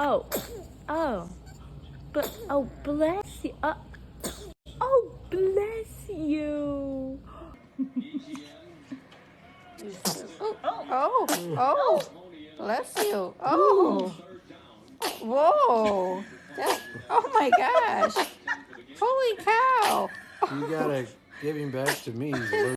Oh, oh, but oh, bless you. Oh, bless you. Oh, bless you. Oh, whoa. Oh my gosh. Holy cow. You gotta give him back to me. He's allergic.